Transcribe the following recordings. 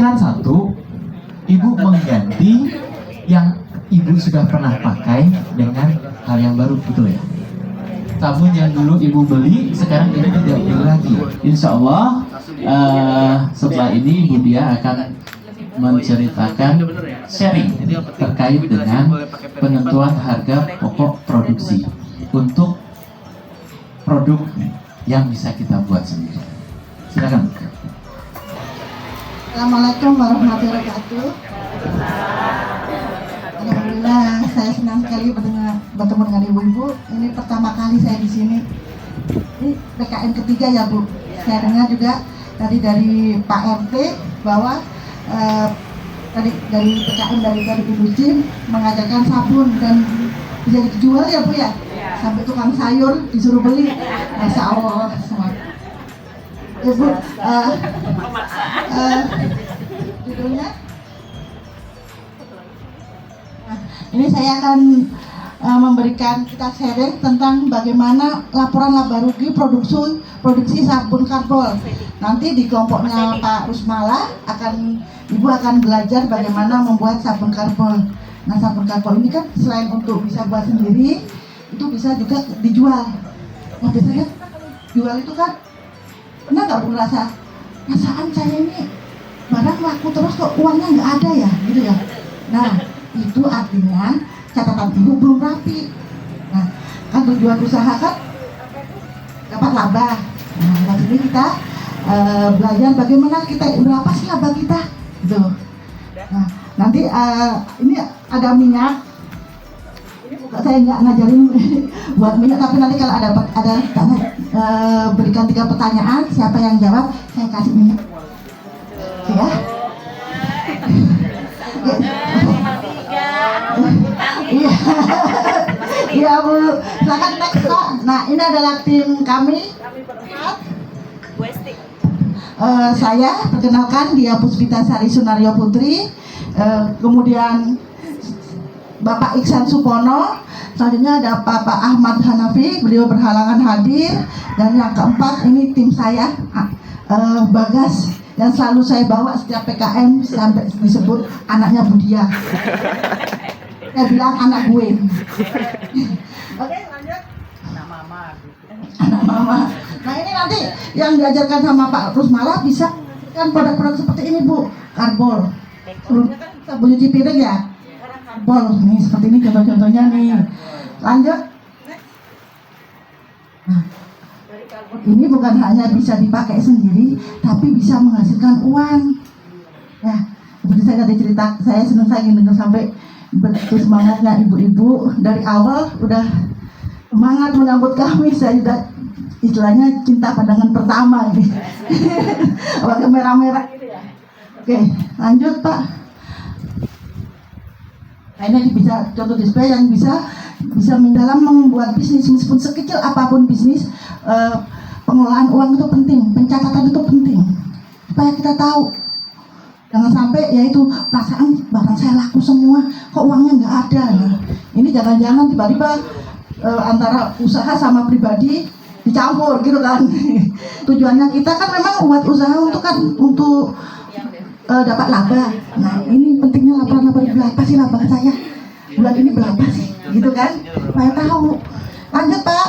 kemungkinan satu, ibu mengganti yang ibu sudah pernah pakai dengan hal yang baru, betul ya? Sabun yang dulu ibu beli sekarang ibu tidak beli lagi. Insya Allah setelah ini ibu dia akan menceritakan sharing terkait dengan penentuan harga pokok produksi untuk produk yang bisa kita buat sendiri. Silakan. Assalamualaikum warahmatullahi wabarakatuh. Alhamdulillah, saya senang sekali bertemu dengan ibu-ibu. Ini pertama kali saya di sini. Ini PKN ketiga ya Bu. Saya dengar juga tadi dari Pak RT bahwa tadi dari PKN dari Ibu Jim mengajarkan sabun dan bisa dijual ya Bu ya. Sampai tukang sayur disuruh beli. Masya Allah. Ibu, judulnya ini saya akan memberikan kita sharing tentang bagaimana laporan laba rugi produksi sabun karbol. Nanti di kelompoknya Pak Rusmala ibu akan belajar bagaimana membuat sabun karbol. Nah, sabun karbol ini kan selain untuk bisa buat sendiri, itu bisa juga dijual. Nah, biasanya jual itu kan pernah nggak merasa perasaan saya ini barang laku terus kok uangnya nggak ada ya gitu ya. Nah, itu artinya catatan ibu belum rapi. Nah, kan tujuan usaha kan dapat laba. Nah, dari sini kita belajar bagaimana kita berapa sih laba kita gitu. Nah, nanti ini ada minyak. Saya nggak ngajarin buat minyak, tapi nanti kalau ada berikan 3 pertanyaan, siapa yang jawab saya kasih minyak ya. Iya. Iya Bu, silakan next Pak. Nah, ini adalah tim kami. Saya perkenalkan, dia Puspita Sari Sunario Putri, kemudian Bapak Iksan Supono, selanjutnya ada Bapak Ahmad Hanafi, beliau berhalangan hadir, dan yang keempat ini tim saya, Bagas, yang selalu saya bawa setiap PKM sampai disebut anaknya Budia. Saya bilang anak gue. Oke, lanjut. Anak mama. Nah, ini nanti yang diajarkan sama Pak Rusmala bisa kan produk-produk seperti ini Bu, karbol. Sebelumnya kan sabun cuci piring ya. Karbol nih seperti ini contoh-contohnya nih. Lanjut. Nah, ini bukan hanya bisa dipakai sendiri, tapi bisa menghasilkan uang. Ya, seperti saya tadi cerita, saya senang saya ingin dengar sampai begitu semangatnya ibu-ibu dari awal udah semangat menyambut kami. Saya juga istilahnya cinta pandangan pertama ini. Pakai merah-merah gitu ya. Oke, lanjut Pak. Nah, ini bisa contoh display yang bisa dalam membuat bisnis, meskipun sekecil apapun bisnis, pengelolaan uang itu penting, pencatatan itu penting supaya kita tahu, jangan sampai yaitu perasaan barang saya laku semua kok uangnya nggak ada. Nah, ini jangan-jangan tiba-tiba antara usaha sama pribadi dicampur gitu kan. Tujuannya kita kan memang buat usaha untuk dapat laba. Nah, ini pentingnya laporan laba berapa sih laba saya bulan ini berapa sih gitu kan, supaya tahu. Lanjut Pak,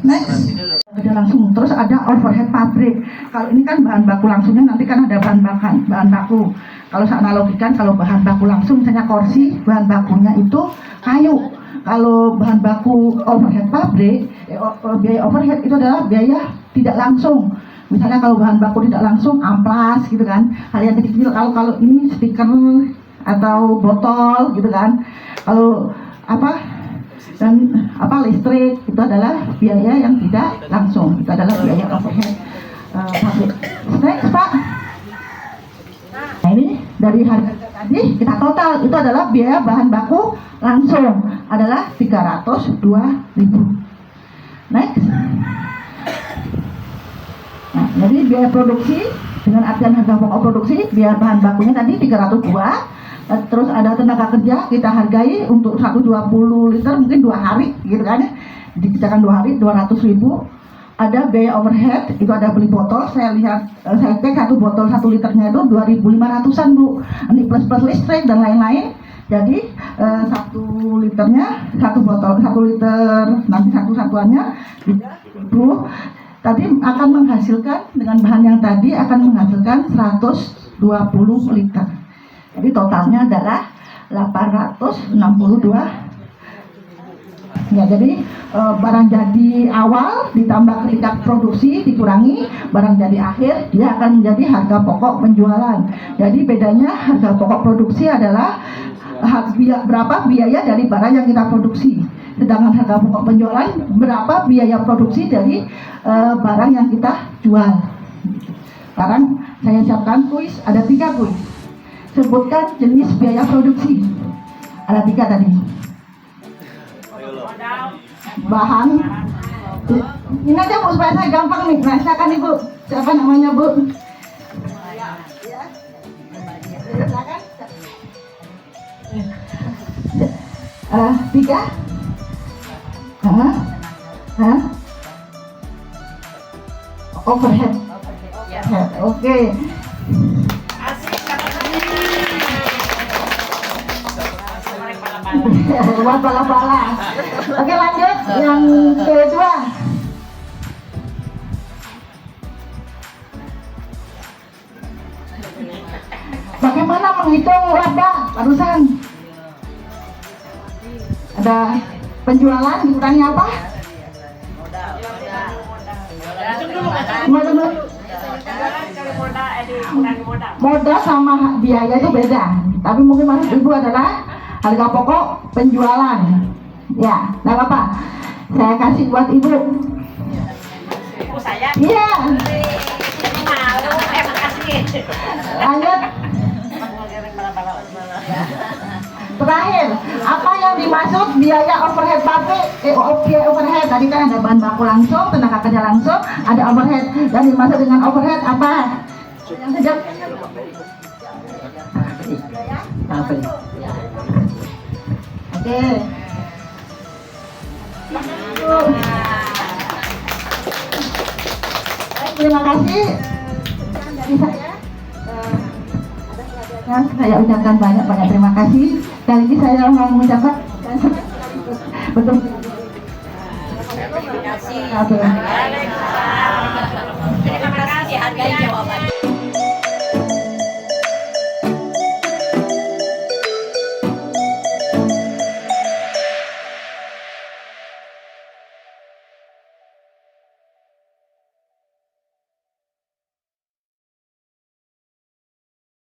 next. Ada langsung, terus ada overhead pabrik. Kalau ini kan bahan baku langsungnya, nanti kan ada bahan baku. Kalau saya analogikan, kalau bahan baku langsung misalnya kursi, bahan bakunya itu kayu. Kalau bahan baku overhead pabrik, biaya overhead itu adalah biaya tidak langsung. Misalnya kalau bahan baku tidak langsung, amplas gitu kan, hal yang kecil. Kalau ini stiker atau botol gitu kan. Kalau listrik itu adalah biaya yang tidak langsung, itu adalah biaya overhead pabrik. Next Pak. Nah, ini dari harga tadi kita total itu adalah biaya bahan baku langsung adalah 302.000. Next. Nah, jadi biaya produksi dengan artian harga pokok produksi, biaya bahan bakunya tadi 302. Terus ada tenaga kerja kita hargai untuk 120 liter mungkin 2 hari gitu kan ya, dipecahkan 2 hari 200.000. ada biaya overhead, itu ada beli botol. Saya lihat, saya cek satu botol 1 liternya itu 2.500-an Bu. Ini plus listrik dan lain-lain. Jadi 1 liternya, 1 botol 1 liter, nanti satuannya Bu. Tadi akan menghasilkan dengan bahan yang tadi akan menghasilkan 120 liter. Jadi totalnya adalah 862. Ya, jadi barang jadi awal ditambah ketika produksi dikurangi barang jadi akhir, dia akan menjadi harga pokok penjualan. Jadi bedanya harga pokok produksi adalah berapa biaya dari barang yang kita produksi, sedangkan harga pokok penjualan berapa biaya produksi dari barang yang kita jual. Sekarang saya siapkan kuis, ada 3 kuis. Sebutkan jenis biaya produksi. Ada 3 tadi. Bahan. Ini aja Bu, supaya saya gampang nih. Nah, silakan Ibu. Siapa namanya Bu? Silakan. 3. Overhead. Oke. Buat bala-bala. Oke, lanjut yang kedua. Bagaimana menghitung laba barusan? Ada penjualan dikurangi apa? Modal sama biaya itu beda. Tapi mungkin maksud Ibu adalah harga pokok penjualan. Ya, nggak apa-apa. Saya kasih buat Ibu. Ibu saya? Iya. Malu, kasih. Lanjut. Terakhir, apa yang dimaksud biaya overhead pabrik? Biaya overhead tadi kan ada bahan baku langsung, tenaga kerja langsung, ada overhead. Dan dimaksud dengan overhead apa? Yang sejak apa? Oke. Terima kasih dari saya. Saya ucapkan banyak terima kasih. Kali ini saya mau mengucapkan betul. Terima kasih. Oke. Terima kasih harganya.